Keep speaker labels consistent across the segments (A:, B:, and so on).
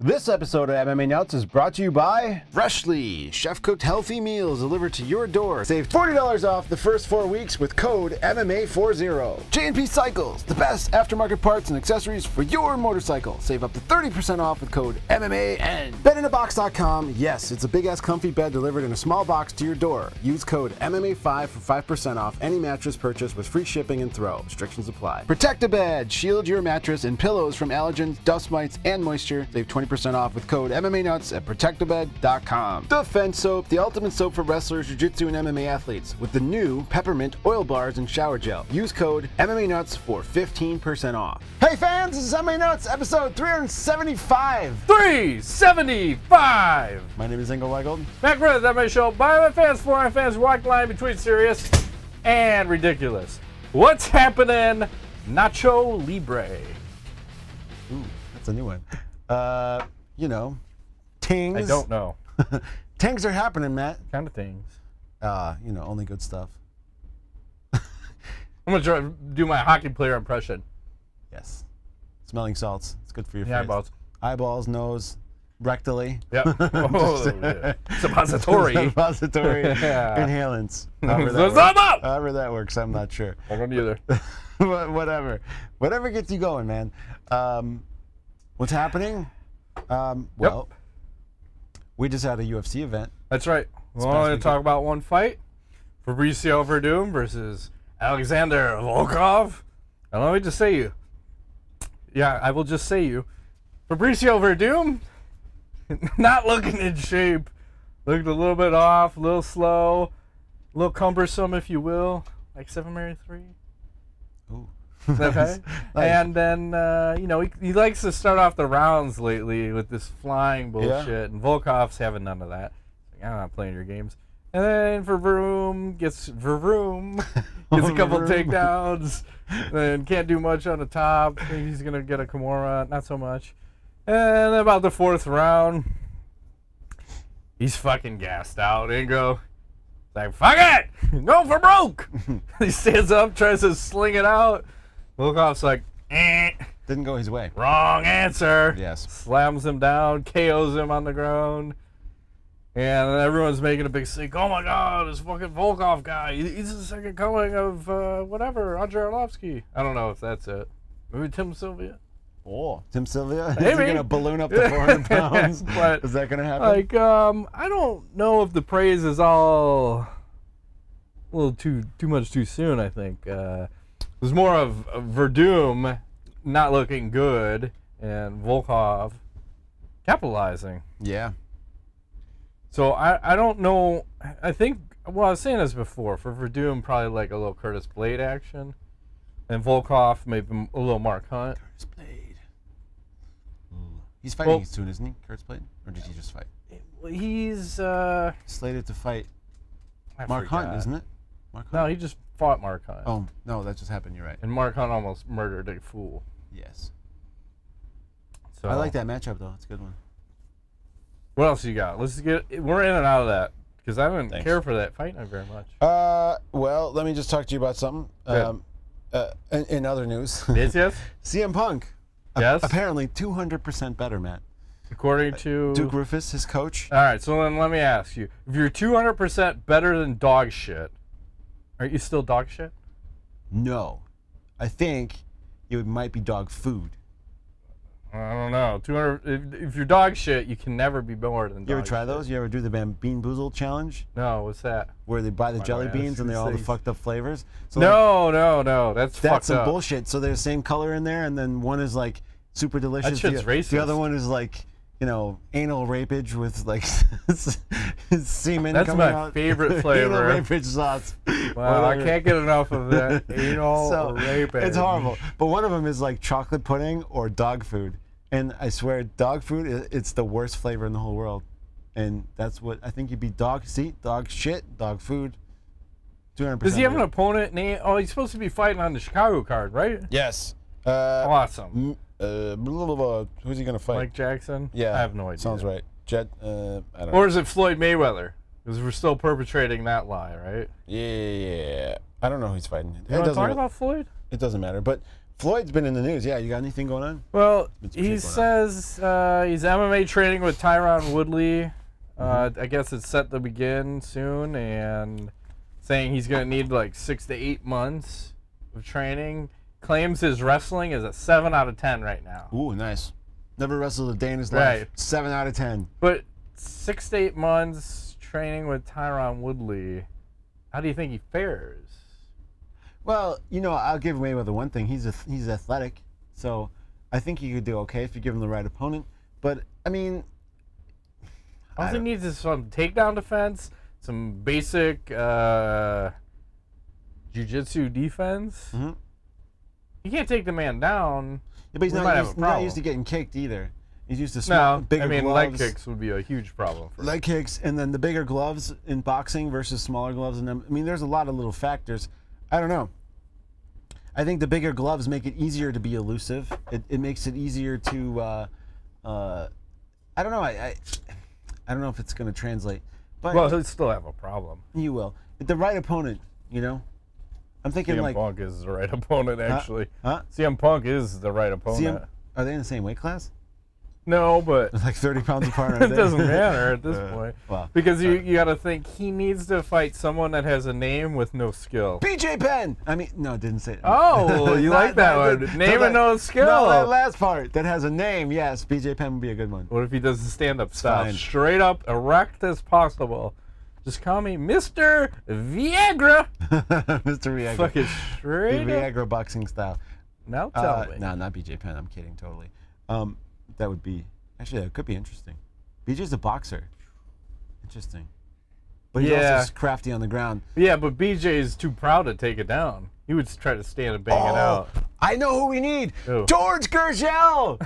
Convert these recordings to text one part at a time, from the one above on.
A: This episode of MMA Nuts is brought to you by Freshly, chef-cooked healthy meals delivered to your door. Save $40 off the first 4 weeks with code MMA40. J&P Cycles, the best aftermarket parts and accessories for your motorcycle. Save up to 30% off with code MMAN. BedInABox.com. Yes, it's a big-ass comfy bed delivered in a small box to your door. Use code MMA5 for 5% off any mattress purchase with free shipping and throw. Restrictions apply. Protect-A-Bed. Shield your mattress and pillows from allergens, dust mites, and moisture. Save 20% off with code MMANUTS at ProtectABed.com. Defense Soap, the ultimate soap for wrestlers, jiu-jitsu, and MMA athletes with the new peppermint oil bars and shower gel. Use code MMANUTS for 15% off. Hey fans, this is MMA Nuts, episode 375.
B: 375!
A: My name is Ingo Weigold.
B: Back with the MMA show by my fans, for my fans, walk the line between serious and ridiculous. What's happening, Nacho Libre?
A: Ooh, that's a new one. You know, tings.
B: I don't know.
A: Tings are happening, Matt.
B: Kind of things.
A: You know, only good stuff.
B: I'm gonna try to do my hockey player impression.
A: Yes. Smelling salts. It's good for your face.
B: Eyeballs.
A: Eyeballs, nose, rectally.
B: Yep. Oh, yeah. Suppository.
A: Suppository.
B: Yeah.
A: Inhalants. However that works, I'm not sure.
B: I don't either.
A: Whatever. Whatever gets you going, man. What's happening? Well, we just had a UFC event.
B: That's right. We're only going to talk about one fight. Fabricio Werdum versus Alexander Volkov. And let me just say you. Yeah, I will just say you. Fabricio Werdum, not looking in shape. Looked a little bit off, a little slow, a little cumbersome, if you will. Like 7 Mary 3.
A: Ooh.
B: Okay.
A: Nice.
B: And then, you know, he likes to start off the rounds lately with this flying bullshit,
A: Yeah.
B: and Volkov's having none of that. Like, I'm not playing your games. And then Werdum gets a couple takedowns, and can't do much on the top. Think he's going to get a Kimura, not so much. And then about the 4th round, he's fucking gassed out. Ingo. Like, fuck it! Go for broke! He stands up, tries to sling it out. Volkov's like,
A: Didn't go his way.
B: wrong answer.
A: Yes.
B: Slams him down, KOs him on the ground. And everyone's making a big stink. Oh my god, this fucking Volkov guy. He's the second coming of, whatever, Andrei Arlovsky. I don't know if that's it. Maybe Tim Sylvia?
A: Oh, Tim Sylvia? Is he
B: Maybe.
A: going to balloon up to 400 pounds?
B: But,
A: is that going to happen?
B: like, I don't know if the praise is all a little too much too soon, I think. It was more of Werdum not looking good and Volkov capitalizing.
A: Yeah.
B: So I don't know. I think, well, I was saying this before, for Werdum, probably like a little Curtis Blade action. And Volkov, maybe a little Mark Hunt.
A: Curtis Blade. Ooh. He's fighting soon, isn't he, Curtis Blade? Or did he just fight?
B: He's
A: slated to fight
B: I
A: Mark
B: forgot.
A: Hunt, isn't it? Mark Hunt?
B: No, he just fought Mark Hunt.
A: Oh, no, that just happened. You're right.
B: And Mark Hunt almost murdered a fool.
A: Yes.
B: So
A: I like that matchup, though. It's a good one.
B: What else you got? Let's get. We're in and out of that because I didn't
A: Thanks.
B: care for that fight not very much.
A: Well, let me just talk to you about something. In other news.
B: Yes.
A: CM Punk.
B: Yes.
A: Apparently 200% better, Matt.
B: According to
A: Duke Rufus, his coach.
B: All right, so then let me ask you: if you're 200% better than dog shit, aren't you still dog shit?
A: No. I think it might be dog food.
B: I don't know. 200. If you're dog shit, you can never be more than dog
A: You ever try
B: shit.
A: those? You ever do the Bean Boozled challenge?
B: No, what's that?
A: Where they buy the jelly
B: God,
A: beans and they're all the
B: these-
A: fucked up flavors? So
B: No. That's fucked
A: some
B: up.
A: bullshit. So there's the same color in there, and then one is like super delicious.
B: That shit's racist.
A: The other one is like, you know, anal rapage with like semen
B: That's
A: coming
B: my
A: out.
B: favorite flavor.
A: Anal rapage sauce.
B: Wow, I
A: Whatever.
B: can't get enough of that anal
A: So,
B: raping.
A: it's horrible. But one of them is like chocolate pudding or dog food. And I swear, dog food, it's the worst flavor in the whole world. And that's what I think you'd be dog shit, dog food. 200%.
B: Does he have an opponent name? Oh, he's supposed to be fighting on the Chicago card, right?
A: Yes.
B: Awesome.
A: Who's he going to fight?
B: Mike Jackson?
A: Yeah.
B: I have no idea.
A: Sounds right. I don't know.
B: Or is it Floyd Mayweather? Because we're still perpetrating that lie, right?
A: Yeah. I don't know who he's fighting.
B: You want to talk about Floyd?
A: It doesn't matter. But Floyd's been in the news. Yeah, you got anything going on?
B: Well, he says he's MMA training with Tyron Woodley. I guess it's set to begin soon, and saying he's going to need like 6 to 8 months of training. Claims his wrestling is a 7 out of 10 right now.
A: Ooh, nice. Never wrestled a day in his life. 7 out of 10.
B: But 6 to 8 months training with Tyron Woodley, how do you think he fares?
A: Well, you know, I'll give Mayweather one thing. He's athletic, so I think he could do okay if you give him the right opponent. But I mean,
B: all he needs is some takedown defense, some basic jiu-jitsu defense. You can't take the man down.
A: Yeah, but he's not used to getting kicked either. He's used to small, bigger gloves.
B: Leg kicks would be a huge problem for him.
A: Leg kicks, and then the bigger gloves in boxing versus smaller gloves in them. I mean, there's a lot of little factors. I don't know. I think the bigger gloves make it easier to be elusive. It makes it easier to. I don't know. I don't know if it's going to translate. But
B: well, he'll still have a problem.
A: You will. The right opponent, you know. I'm thinking
B: CM
A: like
B: Punk is the right opponent, actually.
A: Huh?
B: CM Punk is the right opponent.
A: Are they in the same weight class?
B: No, but
A: like 30 pounds apart.
B: It doesn't matter at this point.
A: Well,
B: because you got to think he needs to fight someone that has a name with no skill.
A: BJ Penn. I mean, no, didn't say.
B: Oh, you like that one? Name and no skill.
A: No, that last part that has a name. Yes, BJ Penn would be a good one.
B: What if he does the stand-up style, straight up, erect as possible? Just call me Mr. Viagra.
A: Mr. Viagra.
B: Fucking straight
A: Viagra boxing style.
B: Now tell me.
A: No, not BJ Penn. I'm kidding, totally. That would be actually that could be interesting. BJ's a boxer. Interesting. But he's also crafty on the ground.
B: Yeah, but BJ's too proud to take it down. He would try to stand and bang it out.
A: I know who we need.
B: Who?
A: George Gershel.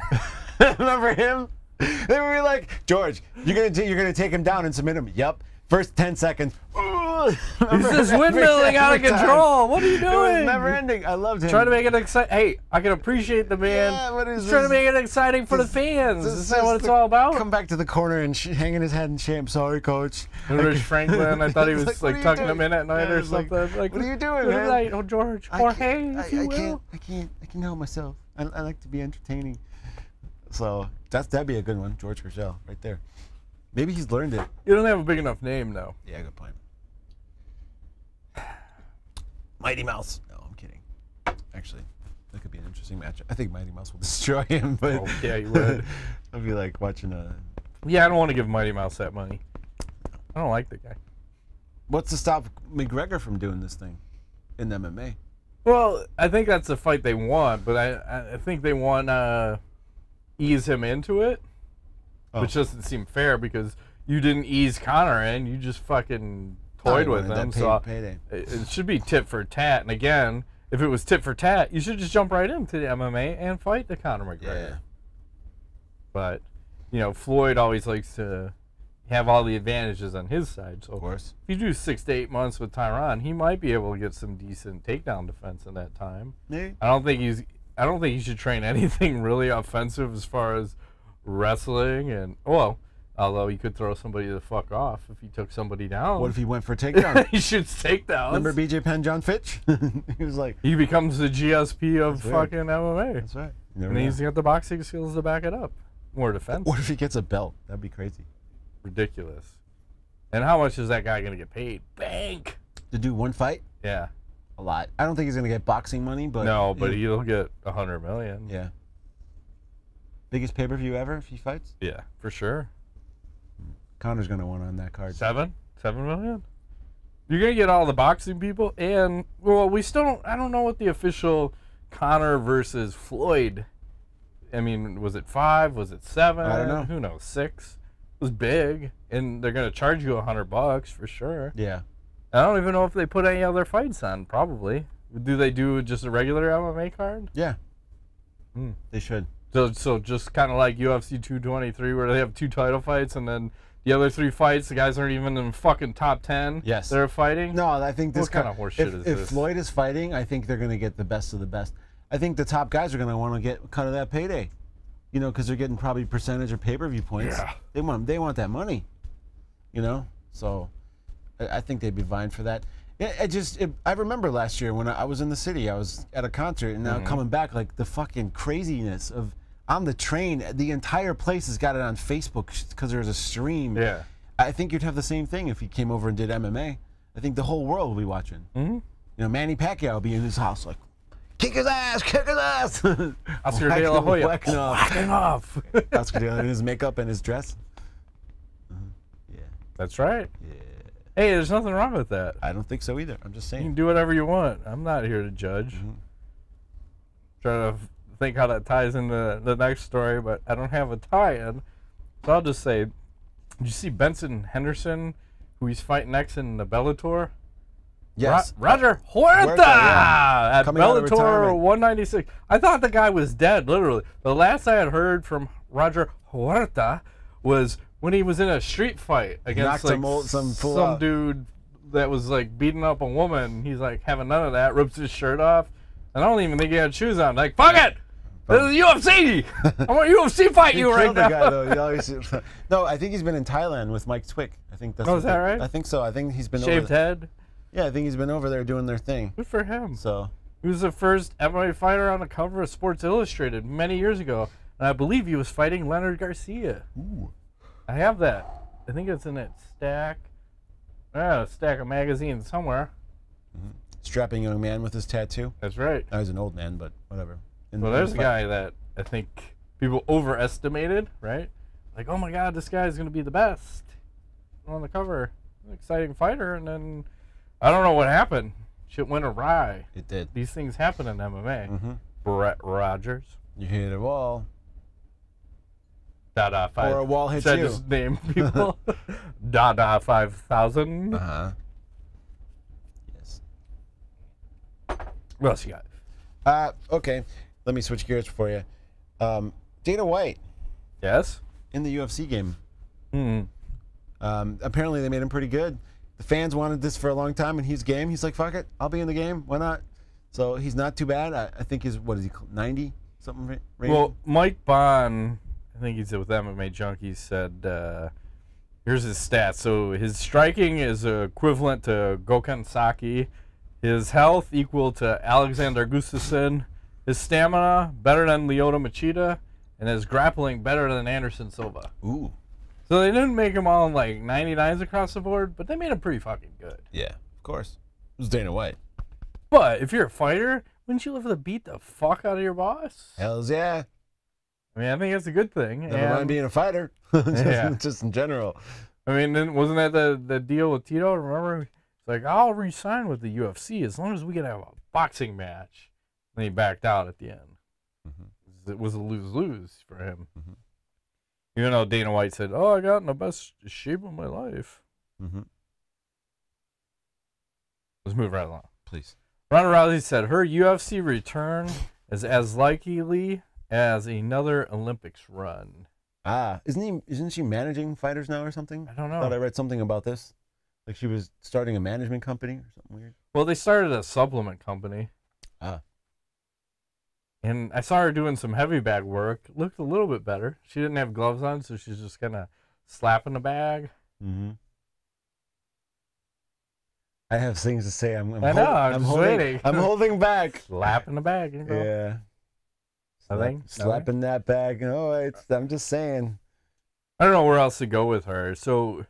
A: Remember him? They would be like, George, you're gonna take him down and submit him. Yep. First 10 seconds.
B: He's just windmilling out of control. What are you doing?
A: It was never ending. I loved him.
B: Trying to make it exciting. Hey, I can appreciate the man.
A: Yeah, what is
B: He's trying to make it exciting for the fans. Is that what it's all about?
A: Come back to the corner and hanging his head in shame. Sorry, coach.
B: Rich Franklin, I thought he was like tucking him in at night or something. Like,
A: what are you doing, man?
B: Oh, George. Jorge, if you will.
A: I can't help myself. I like to be entertaining. So that'd be a good one, George Gershel, right there. Maybe he's learned it.
B: You don't have a big enough name, though.
A: Yeah, good point. Mighty Mouse. No, I'm kidding. Actually, that could be an interesting match. I think Mighty Mouse will destroy him, but
B: yeah, you would.
A: I'd be like watching a.
B: Yeah, I don't want to give Mighty Mouse that money. I don't like the guy.
A: What's to stop McGregor from doing this thing in MMA?
B: Well, I think that's the fight they want, but I think they want to ease him into it. Which doesn't seem fair because you didn't ease Conor in. You just fucking toyed with him. So it should be tit for tat. And again, if it was tit for tat, you should just jump right into the MMA and fight the Conor McGregor. Yeah. But, you know, Floyd always likes to have all the advantages on his side. So
A: of course.
B: If you do 6 to 8 months with Tyron, he might be able to get some decent takedown defense in that time.
A: Maybe.
B: I don't think he should train anything really offensive as far as wrestling, and although he could throw somebody the fuck off if he took somebody down.
A: What if he went for a takedown?
B: He shoots takedowns.
A: Remember BJ Penn, John Fitch? He was like,
B: he becomes the GSP of fucking MMA.
A: That's right.
B: And he's got the boxing skills to back it up. More defense.
A: What if he gets a belt? That'd be crazy.
B: Ridiculous. And how much is that guy gonna get paid? Bank.
A: To do one fight?
B: Yeah.
A: A lot. I don't think he's gonna get boxing money, but
B: no, but he'll get $100 million.
A: Yeah. Biggest pay-per-view ever if he fights?
B: Yeah, for sure.
A: Conor's going to want on that card.
B: 7 million? You're going to get all the boxing people, and, well, we still don't, I don't know what the official Conor versus Floyd, I mean, was it 5? Was it 7?
A: I don't know.
B: Who knows, 6? It was big, and they're going to charge you $100 for sure.
A: Yeah.
B: I don't even know if they put any other fights on, probably. Do they do just a regular MMA card?
A: Yeah. They should.
B: So just kind of like UFC 223 where they have 2 title fights and then the other 3 fights, the guys aren't even in the fucking top 10 they're fighting?
A: No, I think this
B: kind of horseshit is this?
A: If Floyd is fighting, I think they're going to get the best of the best. I think the top guys are going to want to get cut of that payday. You know, because they're getting probably percentage or pay-per-view points.
B: Yeah.
A: They want that money. You know? So I think they'd be vying for that. Yeah, I remember last year when I was in the city, I was at a concert, and now coming back, like the fucking craziness of on the train, the entire place has got it on Facebook because there's a stream.
B: Yeah.
A: I think you'd have the same thing if he came over and did MMA. I think the whole world will be watching. You know, Manny Pacquiao will be in his house like, kick his ass, kick his ass.
B: Oscar De La Hoya.
A: Whacking off. Oscar De La Hoya in his makeup and his dress. Yeah.
B: That's right.
A: Yeah.
B: Hey, there's nothing wrong with that.
A: I don't think so either. I'm just saying.
B: You can do whatever you want. I'm not here to judge. Trying to think how that ties into the next story, but I don't have a tie-in. So I'll just say, did you see Benson Henderson, who he's fighting next in the Bellator?
A: Yes.
B: Roger Heurta at
A: Coming out of
B: Bellator
A: retirement.
B: 196. I thought the guy was dead, literally. The last I had heard from Roger Heurta was when he was in a street fight against like some dude that was like beating up a woman. He's like having none of that, rips his shirt off. And I don't even think he had shoes on. Like, fuck it! This is UFC! I want UFC fight you right now.
A: Guy, though. He always, no, I think he's been in Thailand with Mike Twick. I think that's.
B: Oh, is that right?
A: I think so. I think he's been
B: shaved head.
A: Yeah, I think he's been over there doing their thing.
B: Good for him.
A: So
B: he was the first MMA fighter on the cover of Sports Illustrated many years ago, and I believe he was fighting Rener Gracie.
A: Ooh.
B: I have that. I think it's in that stack. A stack of magazines somewhere.
A: Strapping young man with his tattoo.
B: That's right.
A: I was an old man, but whatever.
B: Well, there's a guy that I think people overestimated, right? Like, oh my God, this guy's going to be the best on the cover. An exciting fighter, and then I don't know what happened. Shit went awry.
A: It did.
B: These things happen in MMA. Brett Rogers.
A: You hit a wall.
B: Dada 5.
A: Or a wall hits
B: Should I
A: you.
B: just name people? Dada 5000.
A: Yes.
B: What else you got?
A: Okay. Let me switch gears for you. Dana White.
B: Yes?
A: In the UFC game. Apparently they made him pretty good. The fans wanted this for a long time, and he's game. He's like, fuck it, I'll be in the game. Why not? So he's not too bad. I think he's, what is he, 90? Something rating?
B: Well, Mike Bond, I think he's with MMA Junkies, said, here's his stats. So his striking is equivalent to Gokhan Saki. His health equal to Alexander Gustafsson. His stamina better than Lyoto Machida. And his grappling better than Anderson Silva.
A: Ooh.
B: So they didn't make him all like 99s across the board, but they made him pretty fucking good.
A: Yeah, of course. It was Dana White.
B: But if you're a fighter, wouldn't you live to beat the fuck out of your boss?
A: Hells yeah.
B: I mean, I think that's a good thing.
A: Never mind being a fighter. Just in general.
B: I mean, then wasn't that the deal with Tito? Remember? It's like, I'll re-sign with the UFC as long as we can have a boxing match. And he backed out at the end. It was a lose-lose for him. Even though Dana White said, oh, I got in the best shape of my life. Let's move right along.
A: Please.
B: Ronda Rousey said her UFC return is as likely as another Olympics run.
A: Isn't she managing fighters now or something?
B: I don't know.
A: I thought I read something about this. Like she was starting a management company or something weird.
B: Well, they started a supplement company. And I saw her doing some heavy bag work. Looked a little bit better. She didn't have gloves on, so she's just kind of slapping the bag.
A: I have things to say. I'm
B: waiting.
A: I'm holding back.
B: Slapping the bag. You know?
A: Yeah.
B: Slapping
A: that bag. No, I'm just saying.
B: I don't know where else to go with her. So,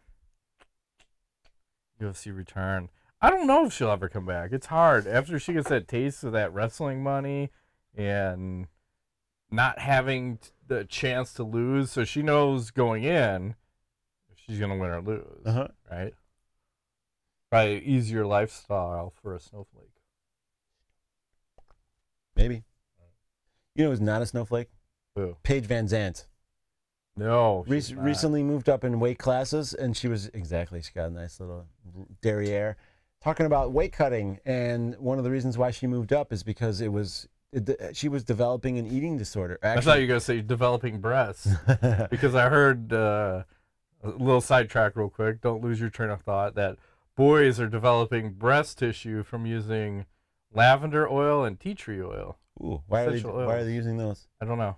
B: UFC return. I don't know if she'll ever come back. It's hard. After she gets that taste of that wrestling money and not having the chance to lose, so she knows going in if she's going to win or lose, right? Probably easier lifestyle for a snowflake.
A: Maybe. You know who's not a snowflake?
B: Who?
A: Paige VanZant.
B: No,
A: recently moved up in weight classes, and she got a nice little derriere. Talking about weight cutting, and one of the reasons why she moved up is because she was developing an eating disorder. Actually,
B: I thought you were going to say developing breasts, because I heard a little sidetrack real quick. Don't lose your train of thought. That boys are developing breast tissue from using lavender oil and tea tree oil.
A: Ooh, why are they using those?
B: I don't know.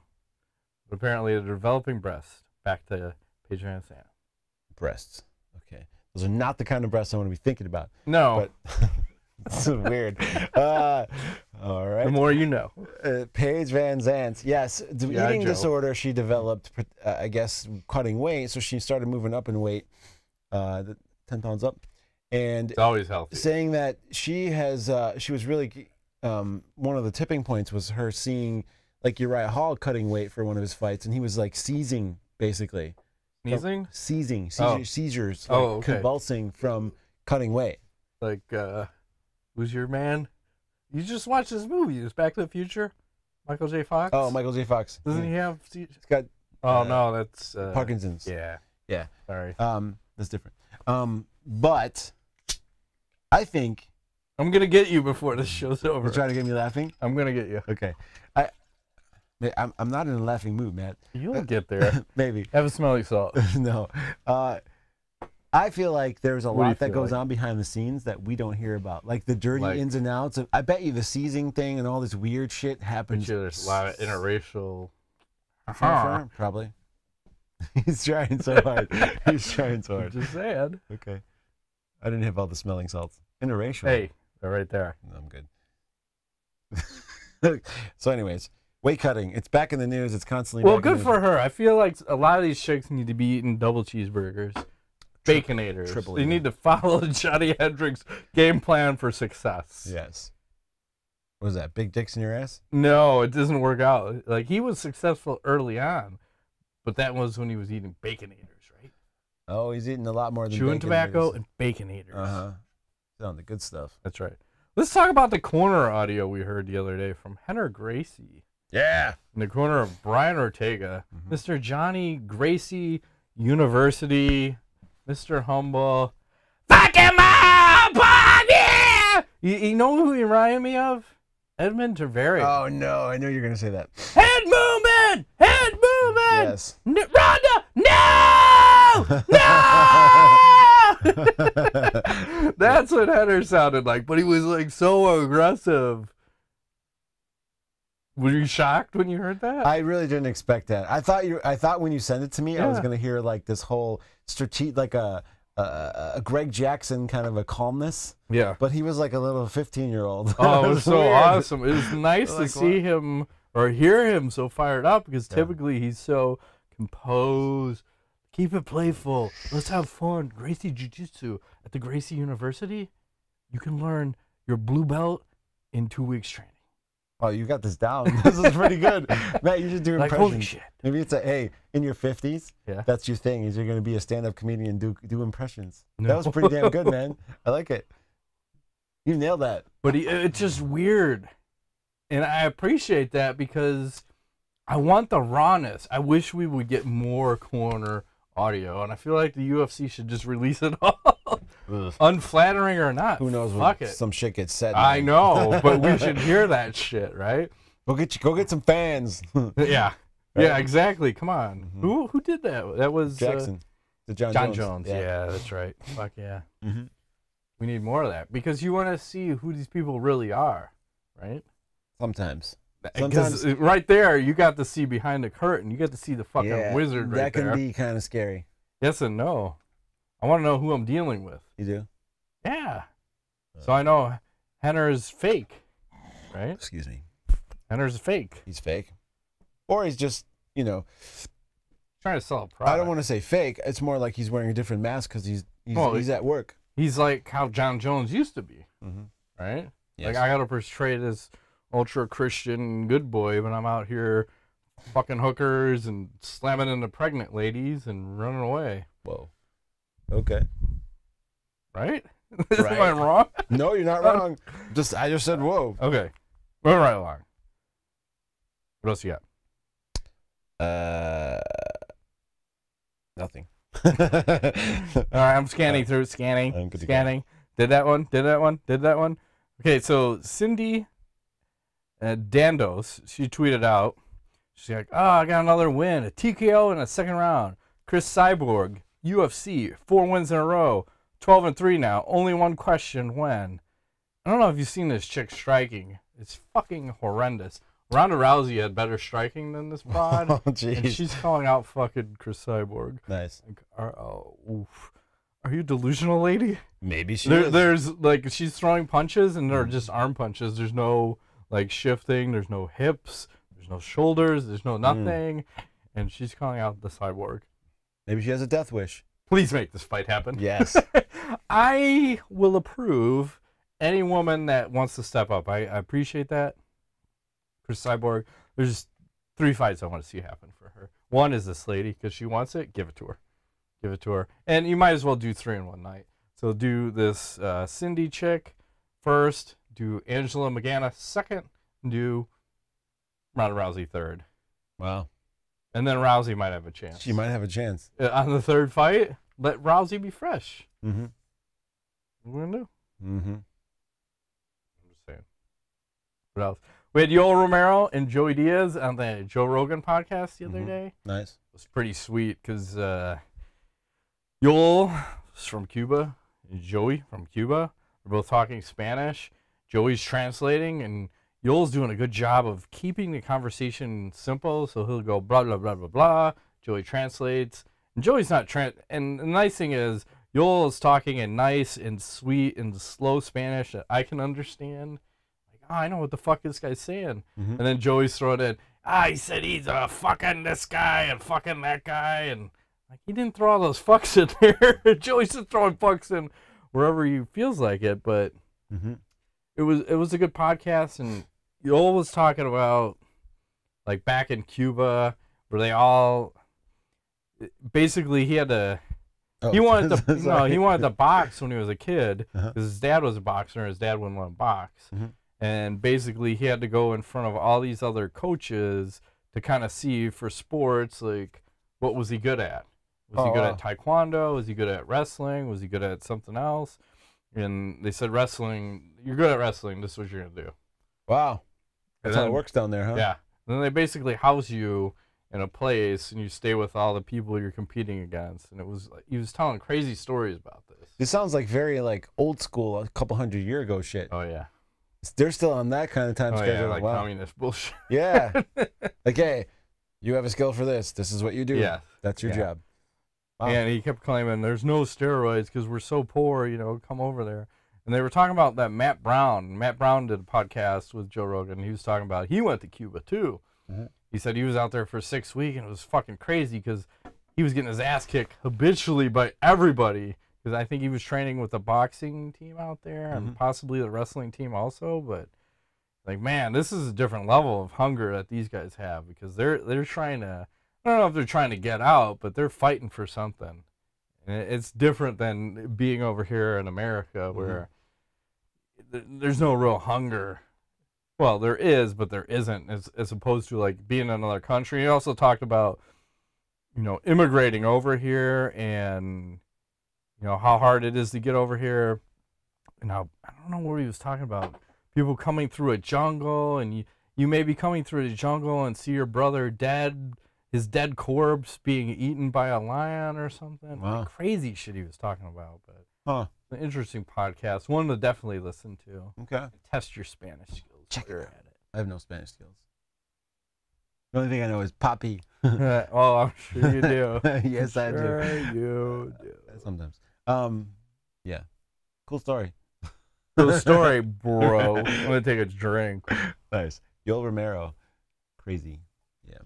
B: But apparently they're developing breasts. Back to Paige VanZant.
A: Breasts. Okay. Those are not the kind of breasts I want to be thinking about.
B: No.
A: But this is weird. All right.
B: The more you know.
A: Paige VanZant. Yes, the eating disorder she developed, I guess, cutting weight. So she started moving up in weight, 10 pounds up. And
B: it's always healthy.
A: Saying that she was really, one of the tipping points was her seeing like Uriah Hall cutting weight for one of his fights. And he was like seizing, basically.
B: Sneezing?
A: Seizures. Like convulsing from cutting weight.
B: Like, who's your man? You just watched this movie. It's Back to the Future. Michael J. Fox.
A: Oh, Michael J. Fox.
B: Doesn't he have? He's
A: got.
B: Oh no, that's
A: Parkinson's.
B: Yeah.
A: Yeah.
B: Sorry.
A: That's different. But I think
B: I'm gonna get you before this show's over.
A: You're trying to get me laughing?
B: I'm gonna get you.
A: Okay. I'm not in a laughing mood, Matt.
B: You'll get there.
A: Maybe.
B: Have a smelly salt.
A: No. I feel like there's a lot that goes on behind the scenes that we don't hear about. Like the dirty ins and outs of, I bet you the seizing thing and all this weird shit happens.
B: There's a lot of interracial.
A: Probably. He's trying so hard. He's trying so hard.
B: Just saying.
A: Okay. I didn't have all the smelling salts. Interracial.
B: Hey, they're right there.
A: I'm good. So anyways, weight cutting. It's back in the news. It's constantly.
B: Well, good for her. I feel like a lot of these chicks need to be eating double cheeseburgers. Baconators. They need to follow Johnny Hendricks' game plan for success.
A: Yes. What is that? Big dicks in your ass?
B: No, it doesn't work out. Like, he was successful early on, but that was when he was eating Baconators, right?
A: Oh, he's eating a lot more than
B: chewing tobacco and Baconators.
A: On the good stuff.
B: That's right. Let's talk about the corner audio we heard the other day from Rener Gracie.
A: Yeah. In
B: the corner of Brian Ortega, Mr. Johnny Gracie University. Mr. Humble. Fuck him up! Yeah! You know who he reminded me of? Edmund Taveri.
A: Oh, no. I knew you were going to say that.
B: Head movement! Head movement!
A: Yes.
B: Ronda! No! That's what Henderson sounded like, but he was like so aggressive. Were you shocked when you heard that?
A: I really didn't expect that. I thought when you sent it to me, I was going to hear like this whole like a Greg Jackson kind of a calmness.
B: Yeah.
A: But he was like a little 15-year-old.
B: Oh, it was so awesome. It was nice to see him or hear him so fired up because typically he's so composed. Keep it playful. Let's have fun. Gracie Jiu-Jitsu at the Gracie University. You can learn your blue belt in 2 weeks training.
A: Oh, you got this down. This is pretty good. Matt, you should do impressions.
B: Like, holy shit.
A: Maybe it's hey, in your 50s, that's your thing, is you're going to be a stand-up comedian and do impressions. No. That was pretty damn good, man. I like it. You nailed that.
B: But it's just weird. And I appreciate that because I want the rawness. I wish we would get more corner audio, and I feel like the UFC should just release it all. Unflattering or not.
A: Who knows
B: when
A: some shit gets said.
B: I know, but we should hear that shit, right?
A: Go get some fans.
B: Yeah. Right? Yeah, exactly. Come on. Who did that? That was
A: Jackson.
B: John Jones. Yeah, that's right. Fuck yeah. We need more of that because you want to see who these people really are, right?
A: Sometimes.
B: Because right there, you got to see behind the curtain. You get to see the fucking wizard right there.
A: That can be kind of scary.
B: Yes and no. I want to know who I'm dealing with.
A: You do?
B: Yeah. So I know Henner's fake, right?
A: Excuse me.
B: Henner's fake.
A: He's fake. Or he's just,
B: trying to sell a product.
A: I don't want to say fake. It's more like he's wearing a different mask because he's at work.
B: He's like how John Jones used to be, right? Yes. Like, I got to portray this ultra-Christian good boy, but I'm out here fucking hookers and slamming into pregnant ladies and running away.
A: Whoa. Okay.
B: Right? Am I wrong?
A: No, you're not wrong. I just said whoa.
B: Okay. Moving right along. What else you
A: got? Nothing.
B: All right, I'm scanning through. Scanning. Did that one. Okay, so Cindy Dandois, she tweeted out, she's like, I got another win, a TKO in the second round. Cris Cyborg, UFC, 4 wins in a row, 12-3 now. Only one question, when? I don't know if you've seen this chick striking. It's fucking horrendous. Ronda Rousey had better striking than this broad.
A: Oh, jeez.
B: And she's calling out fucking Cris Cyborg.
A: Nice.
B: Like, oof. Are you delusional, lady?
A: Maybe she is.
B: There's like she's throwing punches and they're just arm punches. There's no like shifting. There's no hips. There's no shoulders. There's no nothing. And she's calling out the Cyborg.
A: Maybe she has a death wish.
B: Please make this fight happen.
A: Yes.
B: I will approve any woman that wants to step up. I appreciate that. Cris Cyborg. There's 3 fights I want to see happen for her. One is this lady because she wants it. Give it to her. Give it to her. And you might as well do 3 in one night. So do this Cindy chick first. Do Angela Magana second. And do Ronda Rousey third.
A: Wow. And
B: then Rousey might have a chance.
A: She might have a chance.
B: On the 3rd fight, let Rousey be fresh.
A: Mm-hmm.
B: What are we going to do?
A: Mm-hmm.
B: I'm just saying. What else? We had Yoel Romero and Joey Diaz on the Joe Rogan podcast the other day.
A: Nice.
B: It was pretty sweet because Yoel is from Cuba and Joey from Cuba. They're both talking Spanish. Joey's translating, and Yoel's doing a good job of keeping the conversation simple. So he'll go blah, blah, blah, blah, blah. Joey translates. And Joey's not and the nice thing is Yoel is talking in nice and sweet and slow Spanish that I can understand. Like, oh, I know what the fuck this guy's saying. And then Joey's throwing in, he said he's fucking this guy and fucking that guy. And like, he didn't throw all those fucks in there. Joey's just throwing fucks in wherever he feels like it. But it was a good podcast. And Yoel was talking about, like, back in Cuba, where they all, basically, he had to, he wanted to box when he was a kid, because his dad was a boxer, and his dad wouldn't let him box. And basically, he had to go in front of all these other coaches to kind of see for sports, like, what was he good at? Was he good at taekwondo? Was he good at wrestling? Was he good at something else? And they said, wrestling, you're good at wrestling, this is what you're going to do.
A: Wow. That's how it works down there, huh?
B: Yeah. And then they basically house you in a place, and you stay with all the people you're competing against. And it was, he was telling crazy stories about this.
A: This sounds like very, like, old school, a couple 100-year ago shit.
B: Oh, yeah.
A: They're still on that kind of time schedule.
B: Yeah, like communist bullshit.
A: Yeah. Like, hey, you have a skill for this. This is what you do.
B: Yeah.
A: That's your job. Wow.
B: And he kept claiming there's no steroids because we're so poor, come over there. And they were talking about that Matt Brown. Matt Brown did a podcast with Joe Rogan. He was talking about he went to Cuba, too. He said he was out there for 6 weeks, and it was fucking crazy because he was getting his ass kicked habitually by everybody. Because I think he was training with the boxing team out there and possibly the wrestling team also. But, like, man, this is a different level of hunger that these guys have because they're trying to, I don't know if they're trying to get out, but they're fighting for something. And it's different than being over here in America where there's no real hunger. Well, there is, but there isn't, as opposed to, like, being in another country. He also talked about, immigrating over here and, how hard it is to get over here. And how, I don't know what he was talking about. People coming through a jungle, and you may be coming through the jungle and see your brother dead, his dead corpse being eaten by a lion or something.
A: Wow.
B: Like, crazy shit he was talking about. But an interesting podcast. One to definitely listen to.
A: Okay.
B: Test your Spanish skills.
A: Check it out. I have no Spanish skills. The only thing I know is Papi.
B: Oh, I'm sure you do.
A: Yes, I do.
B: Sure you do.
A: Sometimes. Yeah. Cool story.
B: Cool story, bro. I'm going to take a drink.
A: Nice. Yoel Romero. Crazy. Yeah.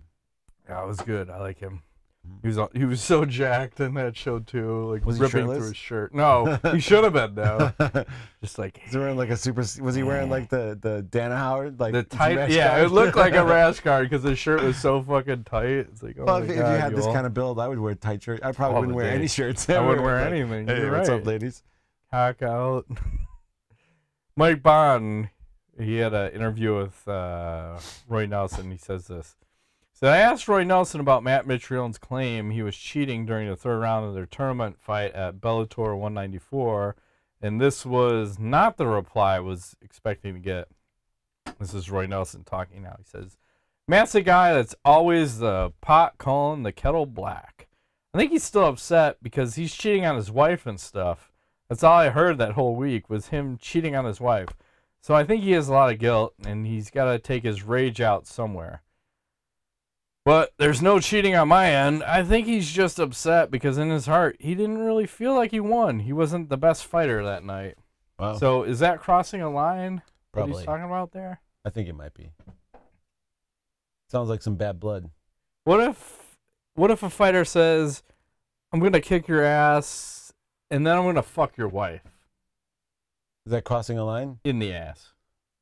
B: Yeah, it was good. I like him. He was so jacked in that show too, like
A: was he
B: ripping
A: shirtless?
B: through his shirt. No, he should have been though. Just like
A: was he wearing like a super? Was he wearing like the Dana Howard like
B: the tight?
A: rash
B: Yeah,
A: guard?
B: it looked like a rash guard because his shirt was so fucking tight. It's like, oh
A: well,
B: my
A: if
B: God,
A: you had this
B: Yoel.
A: kind of build, I would wear a tight shirt. I probably wouldn't wear any shirts.
B: I wouldn't wear anything.
A: Hey,
B: You're
A: what's
B: right.
A: up, ladies?
B: Cock out. Mike Bond, he had an interview with Roy Nelson. He says this. So I asked Roy Nelson about Matt Mitrione's claim he was cheating during the 3rd round of their tournament fight at Bellator 194, and this was not the reply I was expecting to get. This is Roy Nelson talking now. He says, Matt's a guy that's always the pot calling the kettle black. I think he's still upset because he's cheating on his wife and stuff. That's all I heard that whole week was him cheating on his wife. So I think he has a lot of guilt, and he's got to take his rage out somewhere. But there's no cheating on my end. I think he's just upset because in his heart, he didn't really feel like he won. He wasn't the best fighter that night.
A: Wow.
B: So is that crossing a line?
A: Probably.
B: What he's talking about there?
A: I think it might be. Sounds like some bad blood.
B: What if a fighter says, I'm going to kick your ass and then I'm going to fuck your wife?
A: Is that crossing a line?
B: In the ass.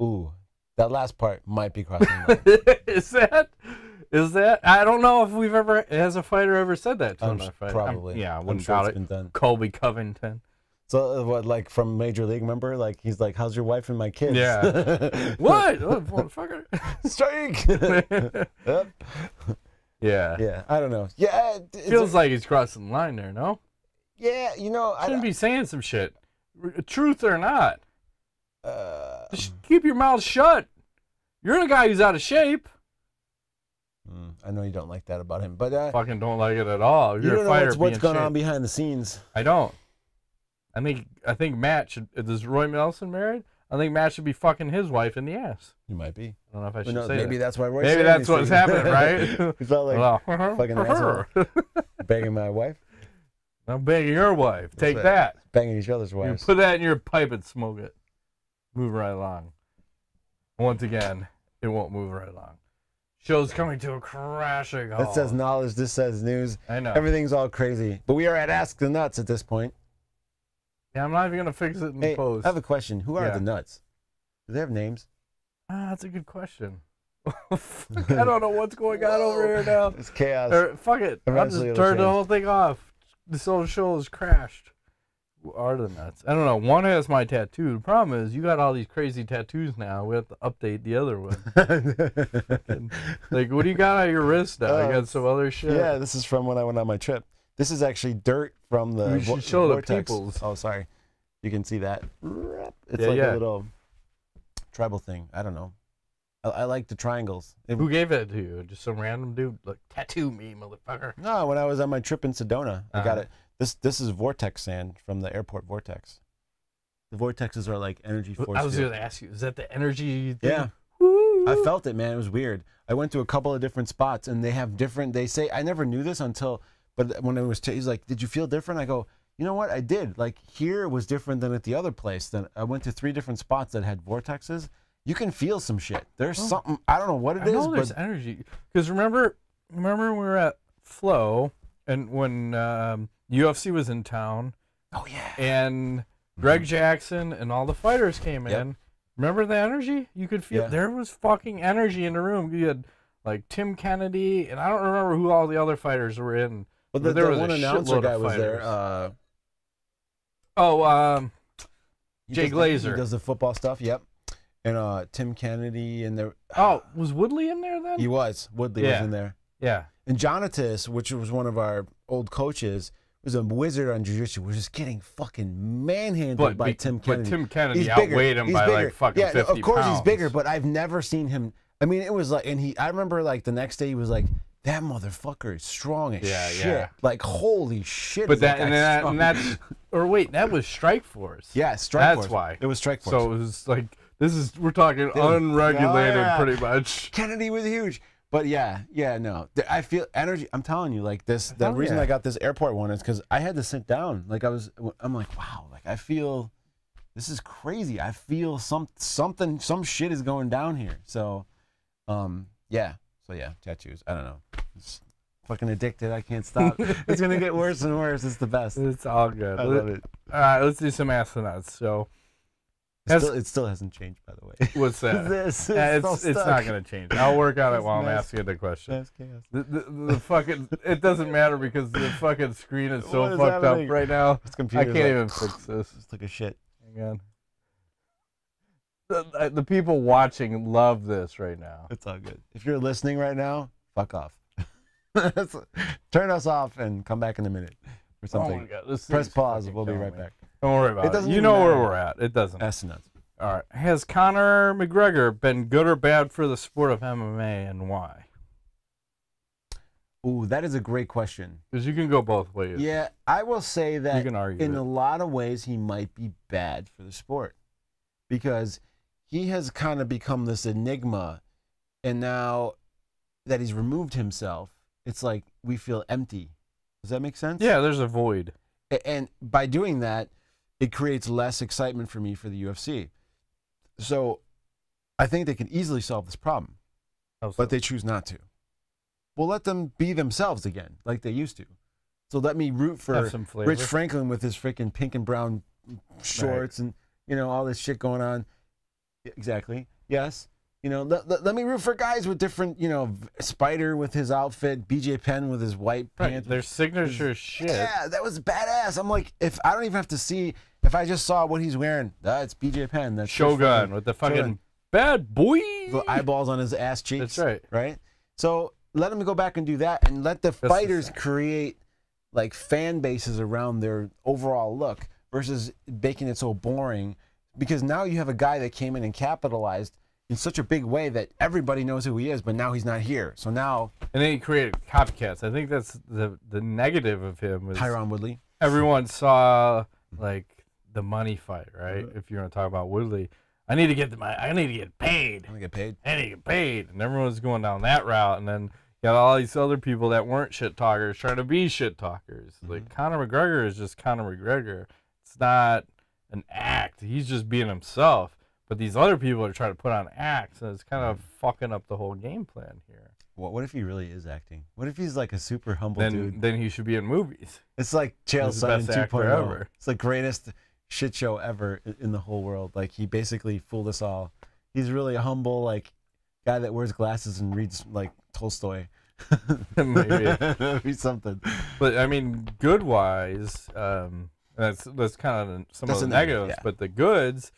A: Ooh, that last part might be crossing a line.
B: Is that? I don't know if has a fighter ever said that to another fighter.
A: Probably.
B: Yeah, I
A: I'm
B: wouldn't
A: sure
B: doubt
A: it's been done.
B: Colby Covington.
A: So what, like from Major League, remember? Like he's like, how's your wife and my kids?
B: Yeah. What? Oh, motherfucker.
A: Strike. Yep.
B: Yeah.
A: Yeah, I don't know. Yeah.
B: Feels like he's crossing the line there, no?
A: Yeah, you know.
B: Shouldn't be saying some shit. Truth or not. Just keep your mouth shut. You're the guy who's out of shape.
A: I know you don't like that about him, but
B: fucking don't like it at all. You're
A: you don't
B: a fighter.
A: know what's going on behind the scenes.
B: I don't. I think Matt should. Is Roy Nelson married? I think Matt should be fucking his wife in the ass.
A: You might be.
B: I don't know if I should say
A: maybe
B: that.
A: That's why Roy.
B: Maybe that's what's happening, right?
A: He's all like fucking asshole, banging my wife.
B: I'm banging your wife. Take that.
A: Banging each other's wives.
B: You put that in your pipe and smoke it. Move right along. Once again, it won't move right along. Show's coming to a crashing halt.
A: That says knowledge. This says news.
B: I know.
A: Everything's all crazy. But we are at Ask the Nuts at this point.
B: Yeah, I'm not even going to fix it in the post.
A: I have a question. Who are the Nuts? Do they have names?
B: That's a good question. I don't know what's going on over here now.
A: It's chaos.
B: Fuck it. I'll just turn the whole thing off. This whole show has crashed. Who are the Nuts? I don't know. One has my tattoo. The problem is you got all these crazy tattoos now. We have to update the other one. Like, what do you got on your wrist now? You got some other shit?
A: Yeah, this is from when I went on my trip. This is actually dirt from the
B: We should show
A: vortex.
B: the peoples.
A: Oh, sorry. You can see that. It's like a little tribal thing. I don't know. I like the triangles.
B: Who gave it to you? Just some random dude? Like, tattoo me, motherfucker.
A: No, when I was on my trip in Sedona, I got it. This is vortex sand from the airport vortex. The vortexes are like energy force.
B: I was going to ask you, is that the energy thing?
A: Yeah.
B: Woo.
A: I felt it, man. It was weird. I went to a couple of different spots, and they have different, they say, I never knew this until, but when it was, he's like, did you feel different? I go, you know what? I did. Like, here was different than at the other place. Then I went to 3 different spots that had vortexes. You can feel some shit. There's something, I don't know what it is. I know
B: there's energy. Because remember when we were at Flow, and when UFC was in town.
A: Oh, yeah.
B: And Greg Jackson and all the fighters came in. Remember the energy? You could feel there was fucking energy in the room. You had like Tim Kennedy, and I don't remember who all the other fighters were in.
A: But
B: there was
A: one announcer guy was there.
B: Jay Glazer.
A: He does the football stuff. Yep. And Tim Kennedy and there.
B: Oh, was Woodley in there then?
A: He was. Woodley was in there.
B: Yeah.
A: And Jonatas, which was one of our old coaches, was a wizard on jiu-jitsu, was just getting fucking manhandled by Tim Kennedy.
B: But Tim Kennedy outweighed him by like fucking 50 pounds.
A: Of course he's bigger, but I've never seen him. I mean, it was like, and I remember like the next day he was like, that motherfucker is strong as shit. Yeah. Like, holy shit.
B: But that was Strikeforce.
A: Yeah, Strikeforce.
B: That's why.
A: It was Strikeforce.
B: So it was like, we're talking unregulated pretty much.
A: Kennedy was huge. But no. I feel energy. I'm telling you, like this, the reason I got this airport one is because I had to sit down. Like I'm like, wow, like I feel, this is crazy. I feel some shit is going down here. So, tattoos. I don't know. It's fucking addicted. I can't stop. It's going to get worse and worse. It's the best.
B: It's all good.
A: I love it.
B: All right, let's do some Ask the Nuts. So,
A: it still hasn't changed, by the way.
B: What's that?
A: It's
B: not going to change. I'll work on it while I'm asking the question.
A: That's chaos.
B: The fucking, it doesn't matter because the fucking screen is so fucked up right now. I can't even fix this.
A: Just took a shit.
B: Hang on. The people watching love this right now.
A: It's all good. If you're listening right now, fuck off. Turn us off and come back in a minute or something.
B: Oh my God,
A: press pause. We'll be right back.
B: Don't worry about it. You know where we're at. It doesn't.
A: That's nuts.
B: All right. Has Conor McGregor been good or bad for the sport of MMA, and why?
A: Ooh, that is a great question.
B: Because you can go both ways.
A: Yeah, I will say that
B: you can argue
A: in a lot of ways he might be bad for the sport because he has kind of become this enigma, and now that he's removed himself, it's like we feel empty. Does that make sense?
B: Yeah, there's a void.
A: And by doing that, it creates less excitement for me for the UFC. So I think they can easily solve this problem, but they choose not to. Well, let them be themselves again, like they used to. So let me root for Rich Franklin with his freaking pink and brown shorts and, you know, all this shit going on. Exactly. Yes. You know, let me root for guys with different, you know, Spider with his outfit, BJ Penn with his white pants.
B: Their signature shit.
A: Yeah, that was badass. I'm like, if I don't even have to see, if I just saw what he's wearing, it's BJ Penn. That's
B: Shogun with the fucking bad boy.
A: The eyeballs on his ass cheeks.
B: That's right.
A: Right? So let him go back and do that, and let the fighters create like fan bases around their overall look versus making it so boring, because now you have a guy that came in and capitalized in such a big way that everybody knows who he is, but now he's not here. So now...
B: And then he created copycats. I think that's the negative of him. Was
A: Tyron Woodley.
B: Everyone saw like the money fight, right? If you're going to talk about Woodley. I need to get paid.
A: I need to get paid.
B: I need to get paid. And everyone's going down that route. And then you got all these other people that weren't shit talkers trying to be shit talkers. Like Conor McGregor is just Conor McGregor. It's not an act. He's just being himself. But these other people are trying to put on acts, and it's kind of fucking up the whole game plan here.
A: What if he really is acting? What if he's like a super humble dude?
B: Then he should be in movies.
A: It's like Chael Sonnen 2.0. It's the greatest shit show ever in the whole world. Like, he basically fooled us all. He's really a humble, like, guy that wears glasses and reads like Tolstoy.
B: Maybe
A: that'd be something.
B: But I mean, good wise, that's kind of some of the negatives. But the goods,